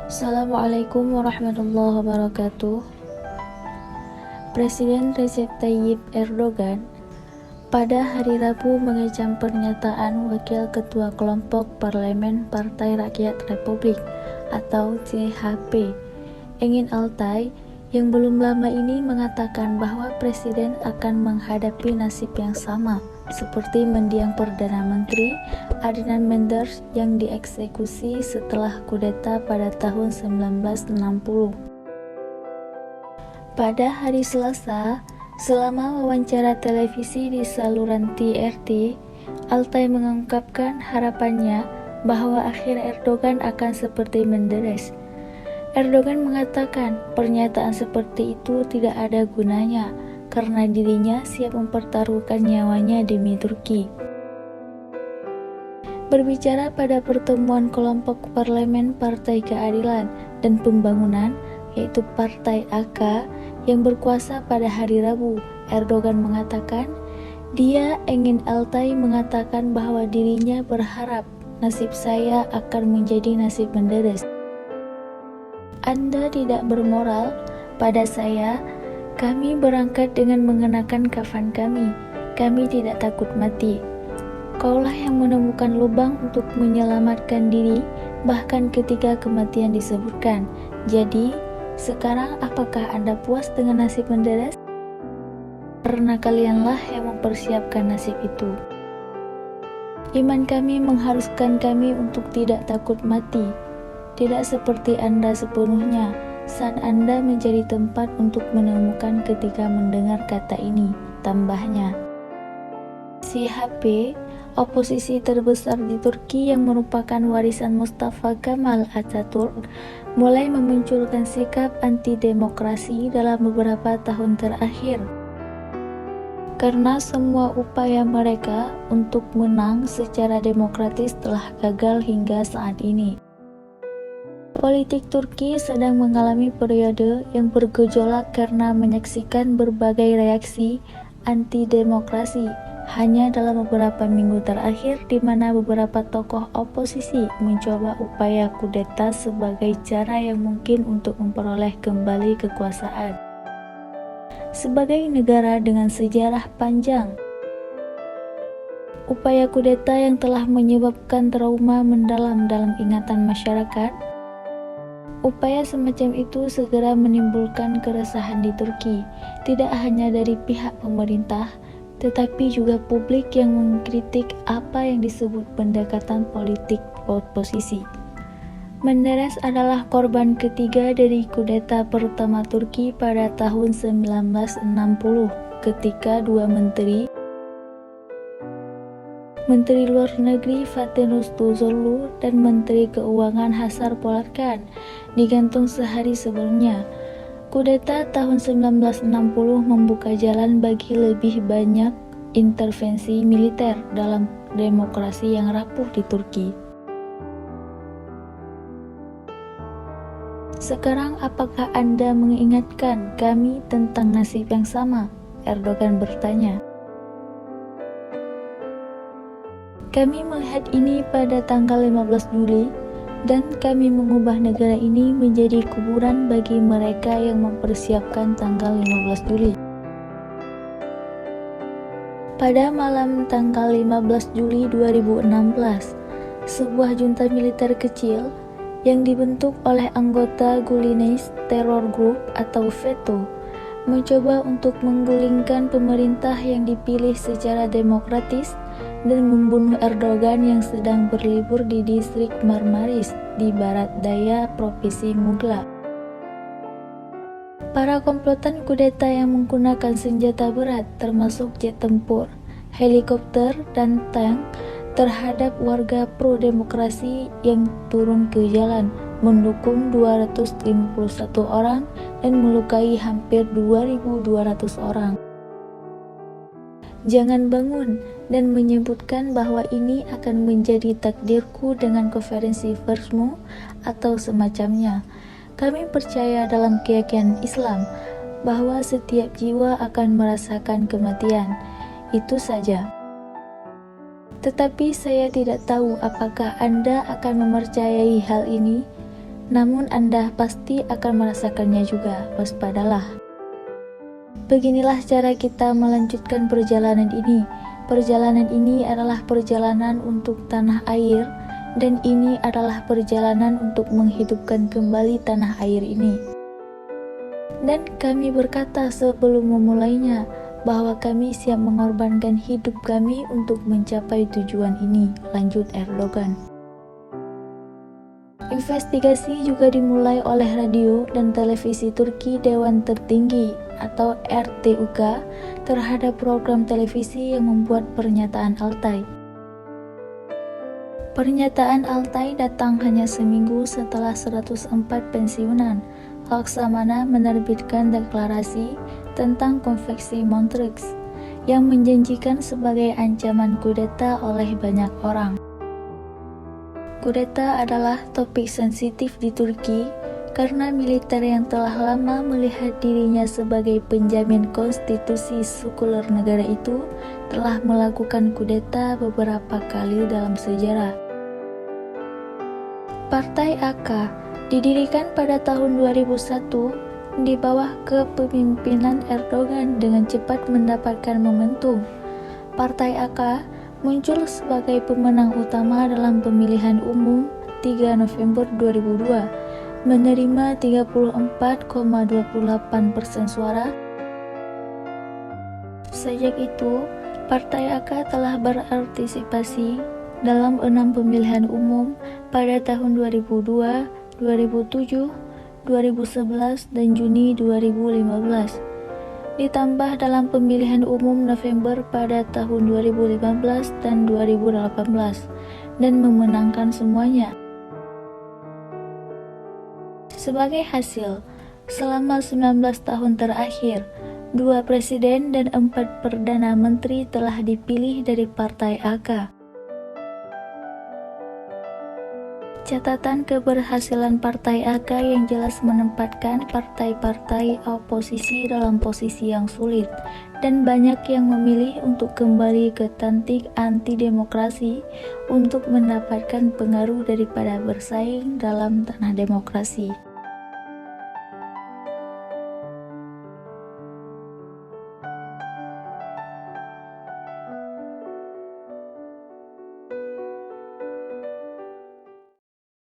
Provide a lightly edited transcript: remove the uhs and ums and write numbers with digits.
Assalamualaikum warahmatullahi wabarakatuh. Presiden Recep Tayyip Erdogan pada hari Rabu mengecam pernyataan Wakil Ketua Kelompok Parlemen Partai Rakyat Republik atau CHP, Engin Altay, yang belum lama ini mengatakan bahwa Presiden akan menghadapi nasib yang sama seperti mendiang Perdana Menteri Adnan Menderes yang dieksekusi setelah kudeta pada tahun 1960. Pada hari Selasa, selama wawancara televisi di saluran TRT, Altay mengungkapkan harapannya bahwa akhir Erdogan akan seperti Menderes. Erdogan mengatakan pernyataan seperti itu tidak ada gunanya karena dirinya siap mempertaruhkan nyawanya demi Turki. Berbicara pada pertemuan kelompok parlemen Partai Keadilan dan Pembangunan, yaitu Partai AK, yang berkuasa pada hari Rabu, Erdogan mengatakan, dia Engin Altay mengatakan bahwa dirinya berharap nasib saya akan menjadi nasib Menderes. Anda tidak bermoral pada saya. Kami berangkat dengan mengenakan kafan kami. Kami tidak takut mati. Kaulah yang menemukan lubang untuk menyelamatkan diri, bahkan ketika kematian disebutkan. Jadi, sekarang apakah Anda puas dengan nasib Menderes? Karena kalianlah yang mempersiapkan nasib itu. Iman kami mengharuskan kami untuk tidak takut mati. Tidak seperti Anda sepenuhnya. Saat Anda menjadi tempat untuk menemukan ketika mendengar kata ini, tambahnya. CHP, oposisi terbesar di Turki yang merupakan warisan Mustafa Kemal Atatürk, mulai memunculkan sikap anti-demokrasi dalam beberapa tahun terakhir. Karena semua upaya mereka untuk menang secara demokratis telah gagal hingga saat ini. Politik Turki sedang mengalami periode yang bergejolak karena menyaksikan berbagai reaksi anti-demokrasi hanya dalam beberapa minggu terakhir, di mana beberapa tokoh oposisi mencoba upaya kudeta sebagai cara yang mungkin untuk memperoleh kembali kekuasaan. Sebagai negara dengan sejarah panjang, upaya kudeta yang telah menyebabkan trauma mendalam dalam ingatan masyarakat, upaya semacam itu segera menimbulkan keresahan di Turki, tidak hanya dari pihak pemerintah, tetapi juga publik yang mengkritik apa yang disebut pendekatan politik oposisi. Menderes adalah korban ketiga dari kudeta pertama Turki pada tahun 1960, ketika dua Menteri Luar Negeri Fatih Tuzolu dan Menteri Keuangan Hasar Polatkan digantung sehari sebelumnya. Kudeta tahun 1960 membuka jalan bagi lebih banyak intervensi militer dalam demokrasi yang rapuh di Turki. Sekarang apakah Anda mengingatkan kami tentang nasib yang sama? Erdogan bertanya. Kami melihat ini pada tanggal 15 Juli dan kami mengubah negara ini menjadi kuburan bagi mereka yang mempersiapkan tanggal 15 Juli. Pada malam tanggal 15 Juli 2016, sebuah junta militer kecil yang dibentuk oleh anggota Gulenist Terror Group atau VETO mencoba untuk menggulingkan pemerintah yang dipilih secara demokratis dan membunuh Erdogan yang sedang berlibur di distrik Marmaris di barat daya Provinsi Mugla. Para komplotan kudeta yang menggunakan senjata berat termasuk jet tempur, helikopter, dan tank terhadap warga pro-demokrasi yang turun ke jalan mendukung 251 orang dan melukai hampir 2.200 orang. Jangan bangun dan menyebutkan bahwa ini akan menjadi takdirku dengan konferensi persmu atau semacamnya. Kami percaya dalam keyakinan Islam bahwa setiap jiwa akan merasakan kematian. Itu saja. Tetapi saya tidak tahu apakah Anda akan mempercayai hal ini. namun Anda pasti akan merasakannya juga. Waspadalah. Beginilah cara kita melanjutkan perjalanan ini. Perjalanan ini adalah perjalanan untuk tanah air, dan ini adalah perjalanan untuk menghidupkan kembali tanah air ini. Dan kami berkata sebelum memulainya, bahwa kami siap mengorbankan hidup kami untuk mencapai tujuan ini, lanjut Erdogan. Investigasi juga dimulai oleh radio dan televisi Turki Dewan Tertinggi atau RTUK terhadap program televisi yang membuat pernyataan Altay. Pernyataan Altay datang hanya seminggu setelah 104 pensiunan. Laksamana menerbitkan deklarasi tentang konveksi Montreux yang menjanjikan sebagai ancaman kudeta oleh banyak orang. Kudeta adalah topik sensitif di Turki karena militer yang telah lama melihat dirinya sebagai penjamin konstitusi sekuler negara itu telah melakukan kudeta beberapa kali dalam sejarah. Partai AK didirikan pada tahun 2001 di bawah kepemimpinan Erdogan dengan cepat mendapatkan momentum. Partai AK muncul sebagai pemenang utama dalam pemilihan umum 3 November 2002, menerima 34,28% suara. Sejak itu, Partai AK telah berpartisipasi dalam 6 pemilihan umum pada tahun 2002, 2007, 2011, dan Juni 2015. Ditambah dalam pemilihan umum November pada tahun 2015 dan 2018 dan memenangkan semuanya. Sebagai hasil, selama 19 tahun terakhir, 2 presiden dan 4 perdana menteri telah dipilih dari Partai AK. Catatan keberhasilan Partai AK yang jelas menempatkan partai-partai oposisi dalam posisi yang sulit, dan banyak yang memilih untuk kembali ke taktik anti-demokrasi untuk mendapatkan pengaruh daripada bersaing dalam tanah demokrasi.